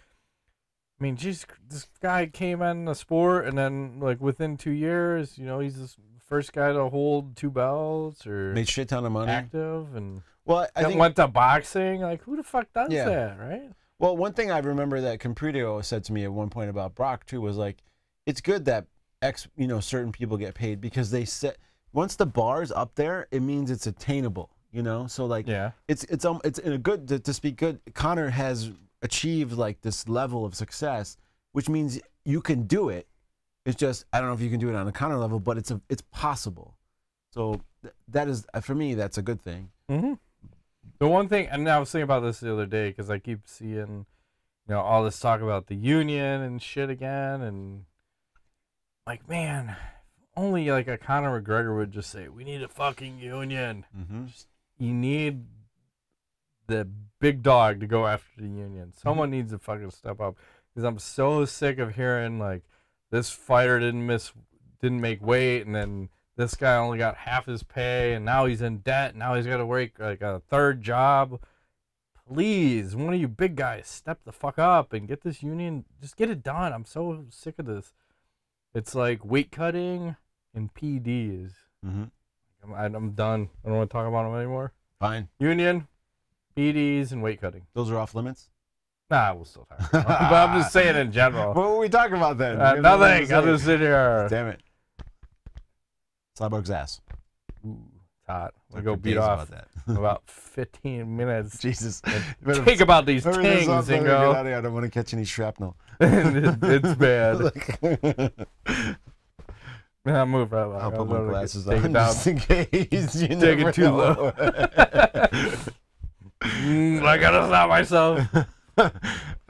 B: I mean, geez, this guy came in the sport, and then like within 2 years, you know, he's the first guy to hold 2 belts or
A: made shit ton of money,
B: active, and
A: I think
B: went to boxing. Like, who the fuck does that, right?
A: Well, one thing I remember that Compredio said to me at one point about Brock too was like, it's good that certain people get paid, because they set, once the bar's up there, it means it's attainable, you know? So like, it's in a good, to speak good, Conor has achieved like this level of success, which means you can do it. It's just, I don't know if you can do it on a Conor level, but it's possible. So that is, for me, that's a good thing.
B: The one thing, and I was thinking about this the other day, because I keep seeing, you know, all this talk about the union and shit again, and like, man, only like a Conor McGregor would just say, we need a fucking union. You need the big dog to go after the union. Someone needs to fucking step up, because I'm so sick of hearing like, this fighter didn't make weight, and then this guy only got half his pay, and now he's in debt, and now he's got to work like a 3rd job. Please, one of you big guys, step the fuck up and get this union, just get it done. I'm so sick of this. It's like weight cutting and PDs. I'm done. I don't want to talk about them anymore.
A: Fine.
B: Union, PDs, and weight cutting.
A: Those are off limits?
B: Nah, we'll still talk about them. But I'm just saying in general.
A: What were we talking about then?
B: Nothing. I'll just sit here.
A: Damn it. Cyborg's ass.
B: Ooh, it's hot. We'll go beat off about 15 minutes.
A: Jesus.
B: Think about these things and go.
A: I don't want to catch any shrapnel.
B: It's bad. I'll move right along.
A: I'll put my glasses on
B: just
A: in case. You
B: take it too low. I gotta stop myself.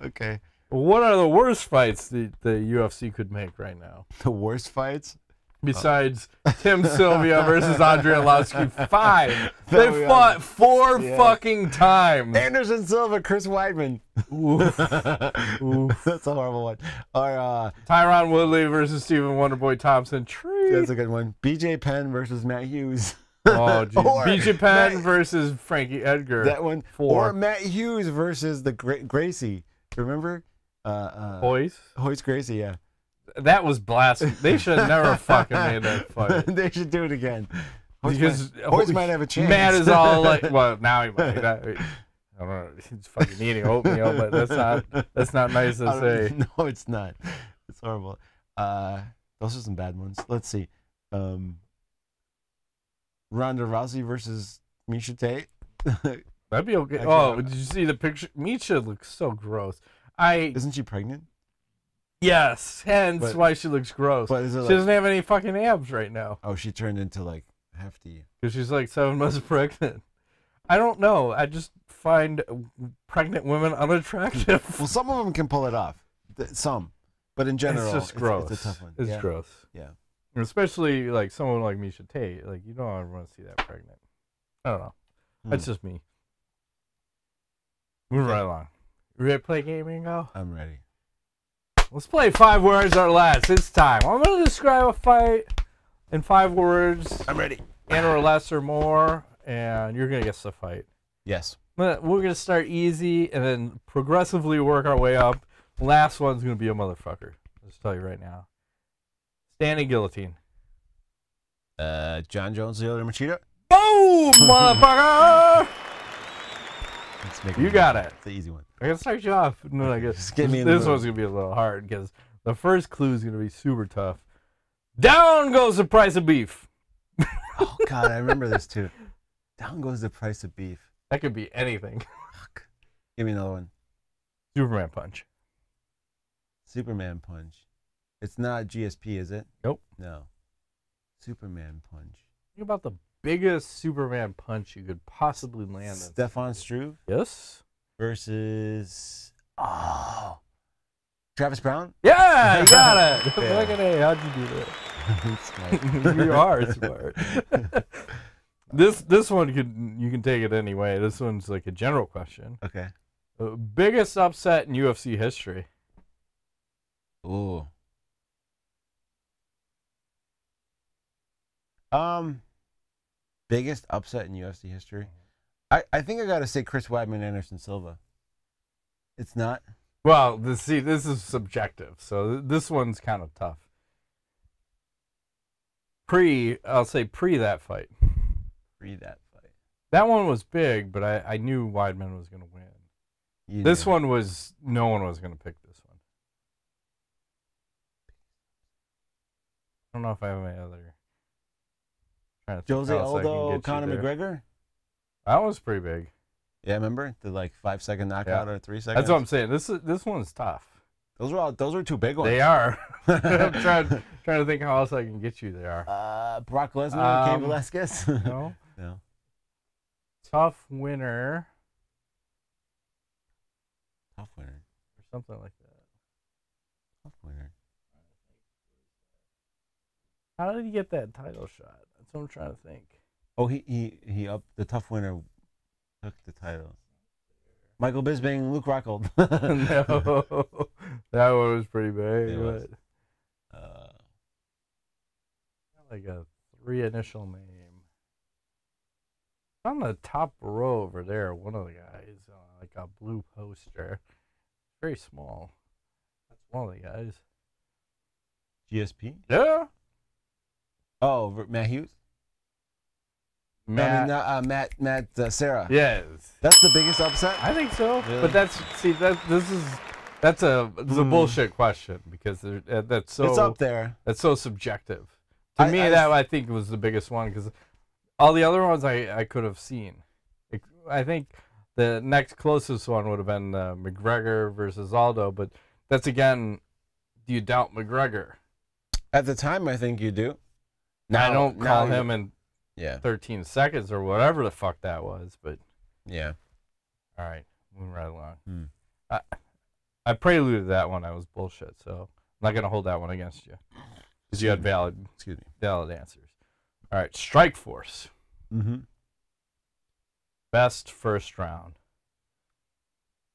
A: Okay.
B: What are the worst fights the UFC could make right now?
A: The worst fights?
B: Besides Tim Sylvia versus Andre Arlovski, 5. They fought 4 fucking times.
A: Anderson Silva, Chris Weidman. Oof. That's a horrible one. Or
B: Tyron Woodley versus Stephen Wonderboy Thompson.
A: That's a good one. BJ Penn versus Matt Hughes.
B: Oh, geez. BJ Penn versus Frankie Edgar.
A: That one.
B: 4.
A: Or Matt Hughes versus the Gracie. Remember?
B: Hoist
A: Gracie, yeah.
B: That was blasphemy. They should have never fucking made that fight.
A: They should do it again.
B: Because
A: Hoist might have a chance.
B: Matt is all like, well, now he might. I don't know. He's fucking eating oatmeal, but that's not nice to say.
A: No, it's not. It's horrible. Those are some bad ones. Let's see. Ronda Rousey versus Miesha Tate.
B: That'd be okay. Did you see the picture? Miesha looks so gross.
A: Isn't she pregnant?
B: Yes, hence why she looks gross.
A: But is it
B: she
A: like,
B: doesn't have any fucking abs right now.
A: Oh, she turned into like hefty.
B: Because she's like 7 months pregnant. I don't know. I just find pregnant women unattractive.
A: Well, some of them can pull it off. Some. But in general,
B: it's just gross.
A: It's a tough one.
B: It's gross.
A: Yeah.
B: And especially like someone like Miesha Tate. Like, you don't want to see that pregnant. I don't know. That's just me. Moving right along. You ready to play a game, Ingo?
A: I'm ready.
B: Let's play 5 words or less. It's time. I'm going to describe a fight in 5 words.
A: I'm ready.
B: And or less or more. And you're going to guess the fight.
A: Yes.
B: We're going to start easy and then progressively work our way up. Last one's going to be a motherfucker. I'll just tell you right now. Standing guillotine.
A: John Jones, Yoel Machida.
B: Boom, motherfucker! You got it.
A: It's the easy one.
B: I gotta start you off. No, I guess
A: Just get me in
B: this
A: the mood.
B: one's gonna be a little hard because the first clue is gonna be super tough. Down goes the price of beef.
A: Oh God, I remember this too. Down goes the price of beef.
B: That could be anything.
A: Fuck. Give me another one.
B: Superman punch.
A: Superman punch. It's not GSP, is it?
B: Nope.
A: No. Superman punch.
B: Think about the biggest Superman punch you could possibly land.
A: Stefan Struve
B: Yes.
A: versus Travis Brown.
B: Yeah, you got it.
A: Yeah.
B: Look at it. How'd you do that? You are smart. This one you can take it anyway. This one's like a general question.
A: Okay.
B: Biggest upset in UFC history.
A: Ooh. Biggest upset in UFC history. I think I gotta say Chris Weidman, Anderson Silva. It's not.
B: Well, this is subjective, so this one's kind of tough. I'll say pre that fight.
A: Pre that fight.
B: That one was big, but I knew Weidman was going to win. This one was, no one was going to pick this one. I don't know if I have any other.
A: Jose Aldo, Conor McGregor.
B: That was pretty big.
A: Yeah, remember the like 5-second knockout or 3 seconds.
B: That's what I'm saying. This one's tough.
A: Those are 2 big ones.
B: They are. I'm trying to think how else I can get you. They are.
A: Brock Lesnar, Cain Velasquez.
B: No.
A: No.
B: Tough winner.
A: Tough winner.
B: Or something like that.
A: Tough winner.
B: How did he get that title shot? That's what I'm trying to think.
A: Oh, he up the tough winner took the title. Michael Bisping, Luke Rockhold.
B: No, that one was pretty big.
A: It was.
B: Like a 3 initial name. On the top row over there, one of the guys, like a blue poster. Very small. That's one of the guys.
A: GSP?
B: Yeah.
A: Oh, Matt Hughes? Matt Sarah.
B: Yes.
A: That's the biggest upset?
B: I think so.
A: Really?
B: But that's a bullshit question because that's so.
A: It's up there.
B: That's so subjective. To me, I think was the biggest one because all the other ones I could have seen. I think the next closest one would have been McGregor versus Aldo, but that's again, do you doubt McGregor?
A: At the time, I think you do.
B: Now, I don't call him in
A: 13
B: 13 seconds or whatever the fuck that was, but
A: yeah.
B: All right, moving right along.
A: Hmm.
B: I preluded that one. I was bullshit, so I'm not gonna hold that one against you because you had valid answers. All right, Strike Force.
A: Mm-hmm.
B: Best first round.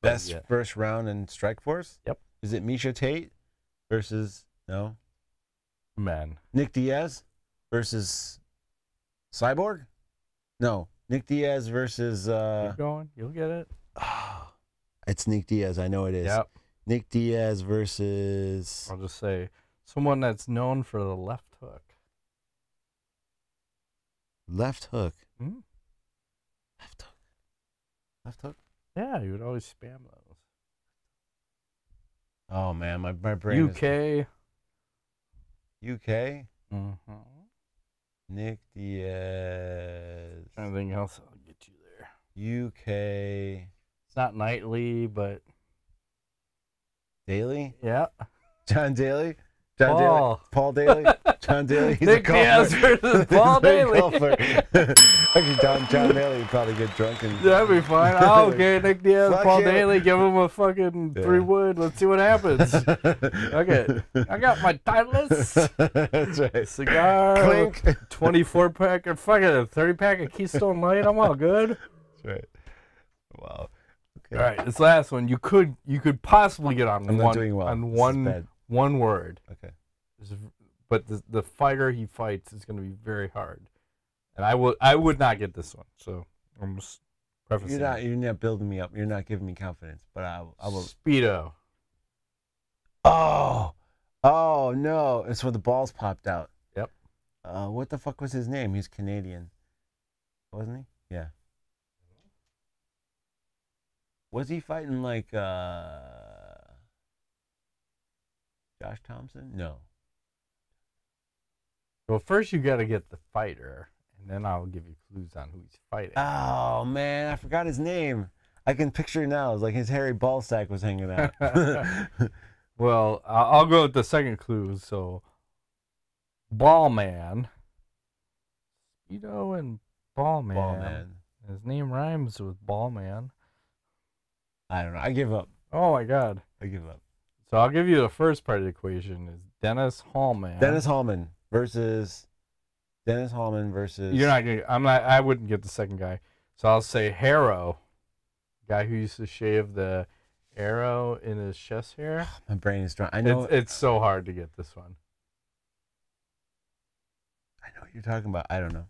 A: Best first round in Strike Force?
B: Yep.
A: Is it Miesha Tate versus
B: Men?
A: Nick Diaz versus Cyborg? No, Nick Diaz versus.
B: Keep going. You'll get it.
A: It's Nick Diaz. I know it is.
B: Yep.
A: Nick Diaz versus.
B: I'll just say someone that's known for the left hook.
A: Left hook.
B: Hmm?
A: Left hook. Left hook.
B: Yeah, you would always spam those.
A: Oh man, my brain.
B: UK.
A: UK.
B: Mm-hmm.
A: Nick Diaz.
B: Anything else? I'll get you there.
A: UK.
B: It's not nightly, but
A: Daily.
B: yeah.
A: John Daly. Paul Daly. John Daly. He's
B: Nick Diaz versus Paul Daly.
A: Actually, John Daly would probably get drunk and.
B: That'd be fine. Oh, okay, Nick Diaz, Paul
A: yeah.
B: Daly, give him a fucking 3-wood. Let's see what happens. Okay, I got my Titleist.
A: That's right.
B: Cigar.
A: Clink.
B: 24-pack or fucking a 30-pack of Keystone Light. I'm all good.
A: That's right. Wow. Okay.
B: All right, this last one you could possibly get on
A: I'm not doing well.
B: on
A: This is bad.
B: one word.
A: Okay.
B: But the fighter he fights is going to be very hard, and I would not get this one. So I'm just prefacing.
A: You're not building me up. You're not giving me confidence. But I will.
B: Speedo.
A: Oh no! It's when the balls popped out.
B: Yep.
A: What the fuck was his name? He's Canadian, wasn't he? Yeah. Was he fighting like Josh Thompson? No.
B: Well, first you got to get the fighter, and then I'll give you clues on who he's fighting.
A: Oh man, I forgot his name. I can picture it now. It's like his hairy ball sack was hanging out.
B: Well, I'll go with the second clue. So, Ballman. Speedo and Ballman.
A: Ballman.
B: His name rhymes with Ballman.
A: I don't know. I give up.
B: Oh my God.
A: I give up.
B: So I'll give you the first part of the equation is Dennis Hallman.
A: Dennis Hallman versus. You're
B: not gonna. I wouldn't get the second guy. So I'll say Harrow, guy who used to shave the arrow in his chest hair.
A: My brain is dry. I know
B: it's so hard to get this one.
A: I know what you're talking about. I don't know.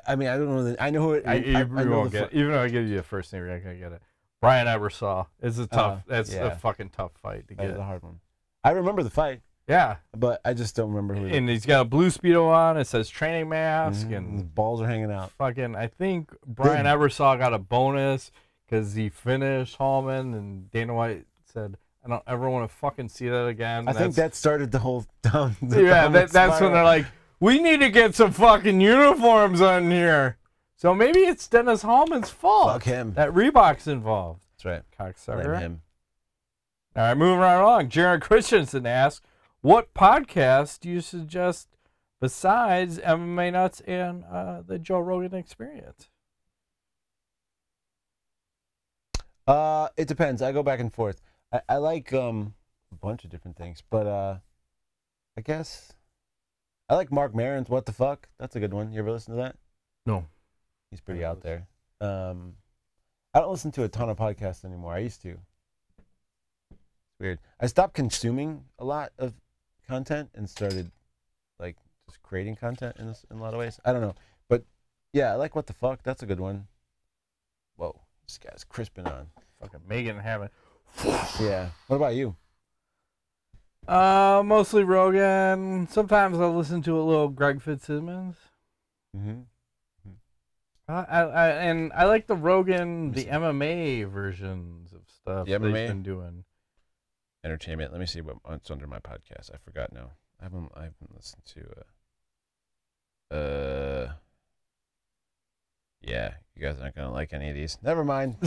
A: I mean, I don't know. I know who it. I
B: won't get it. Even though I give you a first name, you're not gonna get it. Brian Ebersol. It's a tough. That's a fucking tough fight to get.
A: That's a hard one. I remember the fight.
B: Yeah,
A: but I just don't remember who.
B: And he's got a blue Speedo on. It says training mask, and
A: his balls are hanging out.
B: Fucking, I think Brian Ebersol got a bonus because he finished Hallman, and Dana White said, "I don't ever want to fucking see that again."
A: I think that started the whole down.
B: That's when they're like, "We need to get some fucking uniforms on here." So maybe it's Dennis Hallman's fault.
A: Fuck him.
B: That Reebok's involved.
A: That's right.
B: Cocksucker.
A: Blame him.
B: All right, moving right along. Jared Christensen asks, what podcast do you suggest besides MMA Nuts and the Joe Rogan Experience?
A: It depends. I go back and forth. I like a bunch of different things, but I guess I like Mark Maron's What the Fuck. That's a good one. You ever listen to that?
B: No.
A: He's pretty out there. I don't listen to a ton of podcasts anymore. I used to. It's weird. I stopped consuming a lot of content and started like just creating content in a lot of ways. I don't know, but yeah, I like What the Fuck. That's a good one. Whoa, this guy's crisping on.
B: Fucking Megan Hammond.
A: Yeah. What about you?
B: Mostly Rogan. Sometimes I'll listen to a little Greg Fitzsimmons.
A: Mm-hmm.
B: And I like the Rogan, the MMA versions of stuff
A: the MMA?
B: they've been doing.
A: Entertainment. Let me see what's under my podcast. I forgot now. I haven't listened to. Yeah, you guys aren't gonna like any of these. Never mind.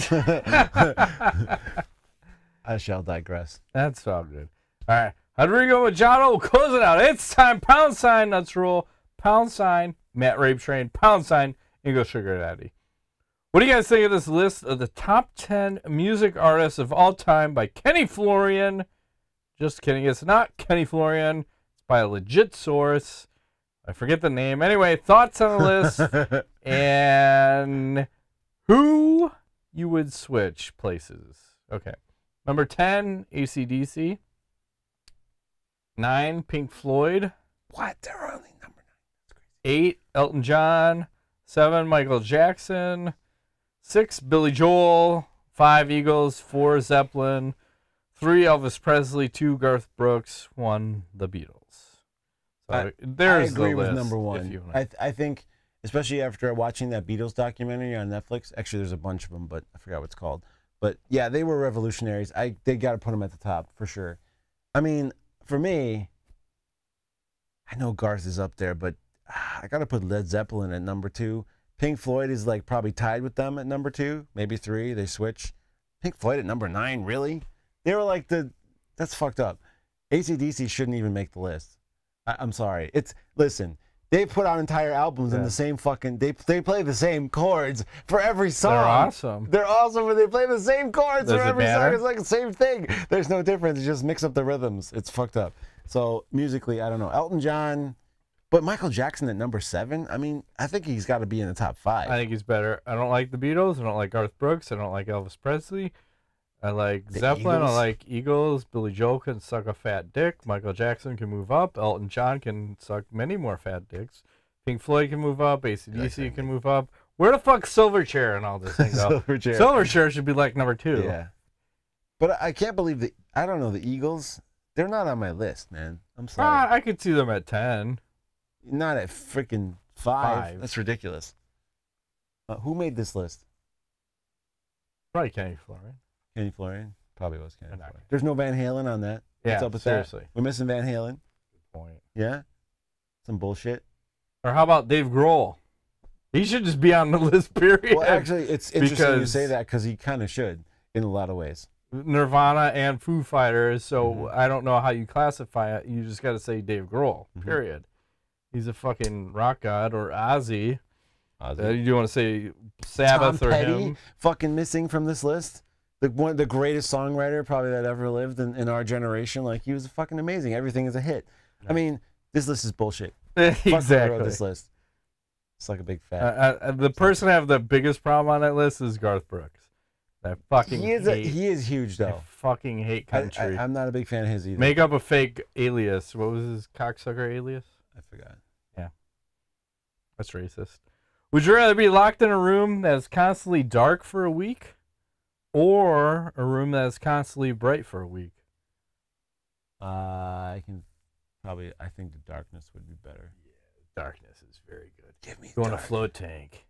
A: I shall digress.
B: That's all good. All right, Rodrigo Machado, close it out. It's time. # Nuts Rule. # Matt Rape Train. # English Sugar Daddy. What do you guys think of this list of the top 10 music artists of all time by Kenny Florian? Just kidding. It's not Kenny Florian. It's by a legit source. I forget the name. Anyway, thoughts on the list and who you would switch places. Okay. Number 10, AC/DC. 9, Pink Floyd.
A: What? They're only number 9. That's crazy.
B: 8, Elton John. 7, Michael Jackson. 6, Billy Joel. 5, Eagles. 4, Zeppelin. 3, Elvis Presley. 2, Garth Brooks. 1, The Beatles. So there's
A: I agree
B: the
A: with
B: list,
A: number 1. I think, especially after watching that Beatles documentary on Netflix. Actually, there's a bunch of them, but I forgot what it's called. But yeah, they were revolutionaries. They got to put them at the top for sure. I mean, for me, I know Garth is up there, but I got to put Led Zeppelin at number 2. Pink Floyd is like probably tied with them at number 2, maybe 3. They switch. Pink Floyd at number 9, really? They were like that's fucked up. AC/DC shouldn't even make the list. I'm sorry. Listen, they put out entire albums in the same fucking. They play the same chords for every song.
B: They're awesome.
A: They're awesome, but they play the same chords for every
B: matter?
A: song. It's like the same thing. There's no difference. You just mix up the rhythms. It's fucked up. So musically, I don't know. Elton John, but Michael Jackson at number 7. I mean, I think he's got to be in the top 5.
B: I think he's better. I don't like the Beatles. I don't like Garth Brooks. I don't like Elvis Presley. I like Zeppelin.
A: Eagles?
B: I like Eagles. Billy Joel can suck a fat dick. Michael Jackson can move up. Elton John can suck many more fat dicks. Pink Floyd can move up. AC/DC can move up. Where the fuck's Silverchair and all this thing go? Silverchair should be like number 2.
A: Yeah. But I can't believe that. I don't know, the Eagles. They're not on my list, man. I'm sorry.
B: I could see them at 10.
A: Not at freaking 5. That's ridiculous. Who made this list?
B: Probably Kenny Florian.
A: Kenny Florian? Probably was Kenny Florian. There's no Van Halen on that.
B: Yeah,
A: what's up with
B: seriously.
A: that? We're missing Van Halen.
B: Good point.
A: Yeah? Some bullshit.
B: Or how about Dave Grohl? He should just be on the list, period.
A: Well, actually, it's interesting you say that because he kind of should in a lot of ways.
B: Nirvana and Foo Fighters, so I don't know how you classify it. You just got to say Dave Grohl, period. He's a fucking rock god, or Ozzy. You do want to say Sabbath
A: Tom
B: or
A: Petty,
B: him?
A: fucking missing from this list. The greatest songwriter probably that ever lived in our generation. Like, he was fucking amazing. Everything is a hit. I mean, this list is bullshit.
B: Exactly.
A: Fuck whoever wrote this list. It's like a big fat.
B: The person I have the biggest problem on that list is Garth Brooks. I fucking
A: he is huge though.
B: I fucking hate country.
A: I'm not a big fan of his either.
B: Make up a fake alias. What was his cocksucker alias?
A: I forgot.
B: Yeah. That's racist. Would you rather be locked in a room that is constantly dark for a week, or a room that is constantly bright for a week?
A: I think the darkness would be better.
B: Yeah, darkness is very good.
A: Give me
B: go in a float tank.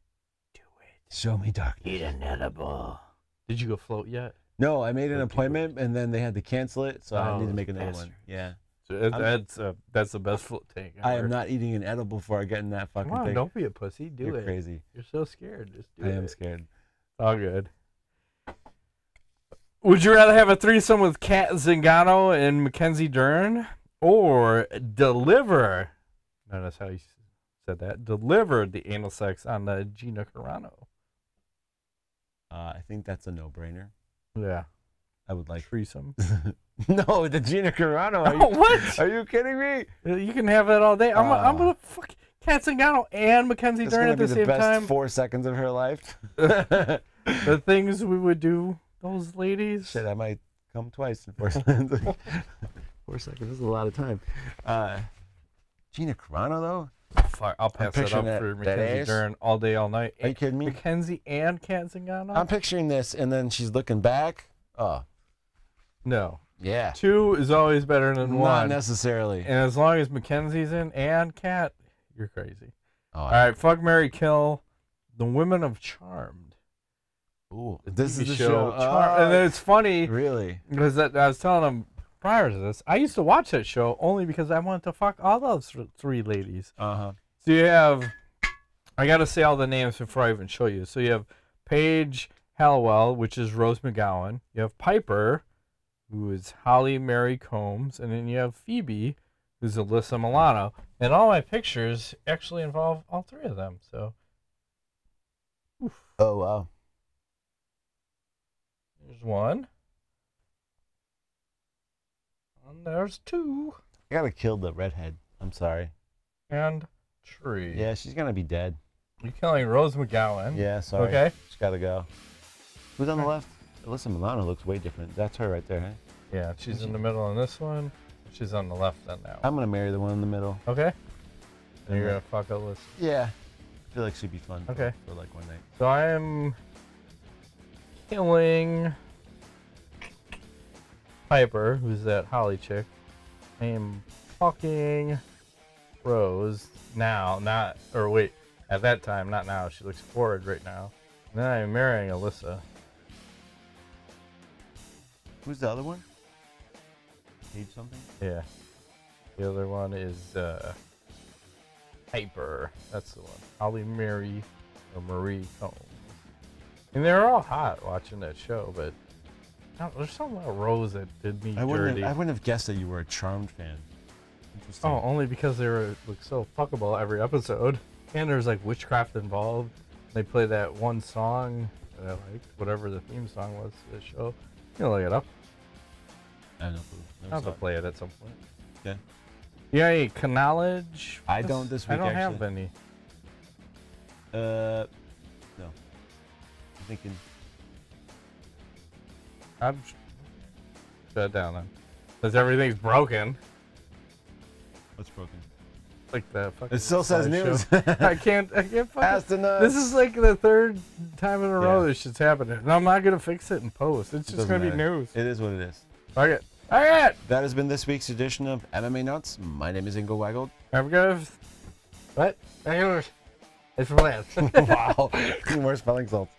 B: Do it.
A: Show me darkness.
B: Eat an edible. Did you go float yet?
A: No, I made an appointment and then they had to cancel it, so I need to make another one. Yeah.
B: So that's the best float tank ever.
A: I am not eating an edible before I get in that fucking
B: Come on,
A: thing.
B: Don't be a pussy. Do it.
A: You're crazy.
B: You're so scared. Just do it.
A: I am scared.
B: All good. Would you rather have a threesome with Kat Zingano and Mackenzie Dern, or deliver? Notice how you said that. Deliver the anal sex on the Gina Carano.
A: I think that's a no-brainer.
B: Yeah.
A: I would like
B: threesome.
A: No, the Gina Carano.
B: What?
A: Are you kidding me?
B: You can have that all day. I'm gonna fuck Kat Zingano and Mackenzie Dern at the same time.
A: Best 4 seconds of her life.
B: The things we would do, those ladies.
A: Shit, I might come twice in 4 seconds. 4 seconds is a lot of time. Gina Carano though.
B: Fuck, I'll pass it up for Mackenzie Dern all day, all night.
A: Are you kidding me?
B: Mackenzie and Kat Zingano?
A: I'm picturing this, and then she's looking back. Oh.
B: No.
A: Yeah. 2
B: is always better than 1.
A: Not necessarily.
B: And as long as Mackenzie's in and Kat, you're crazy. Oh, all right, fuck, marry, kill. The Women of Charmed.
A: Ooh. This is the
B: show. And then it's funny.
A: Really?
B: Because I was telling them prior to this, I used to watch that show only because I wanted to fuck all those 3 ladies. So you have, I got to say all the names before I even show you. So you have Paige Hallowell, which is Rose McGowan. You have Piper, who is Holly Mary Combs. And then you have Phoebe, who's Alyssa Milano. And all my pictures actually involve all 3 of them. So, oof.
A: Oh, wow.
B: There's 1. And there's 2.
A: I gotta kill the redhead. I'm sorry.
B: And 3.
A: Yeah, she's gonna be dead.
B: You're killing Rose McGowan.
A: Yeah, sorry.
B: Okay.
A: She's gotta go. Who's on the left? Alyssa Milano looks way different. That's her right there, huh?
B: Yeah, she's in the middle on this one. She's on the left on that one.
A: I'm gonna marry the one in the middle.
B: Okay. And you're gonna fuck Alyssa.
A: Yeah. I feel like she'd be fun.
B: Okay.
A: For like one night.
B: So I am killing Piper, who's that Holly chick. I am fucking Rose now, at that time, not now. She looks forward right now. And then I'm marrying Alyssa.
A: Who's the other one? Paige something?
B: Yeah. The other one is Piper. That's the one. Holly Mary or Marie Combs. And they're all hot watching that show, but There's something about Rose that did me
A: I
B: dirty.
A: wouldn't have guessed that you were a Charmed fan. Interesting.
B: Oh, only because they were like so fuckable every episode, and there's like witchcraft involved. They play that one song that I liked, whatever the theme song was to the show. You can look it up.
A: I have no clue.
B: I'll have to play it at some point.
A: Okay.
B: Yeah, any knowledge?
A: I don't this week.
B: I don't
A: actually.
B: have any.
A: No. I'm thinking.
B: I'm shut down then. Because everything's broken.
A: What's broken?
B: Like the fucking.
A: It still says news.
B: I can't fucking.
A: Fast enough.
B: This is like the third time in a row this shit's happening. And I'm not gonna fix it in post. It's just gonna be news.
A: It is what it is.
B: Okay. All right.
A: That has been this week's edition of MMA Nuts. My name is Ingo Waggold.
B: Have a good. What? It's for last.
A: Wow. More spelling salts.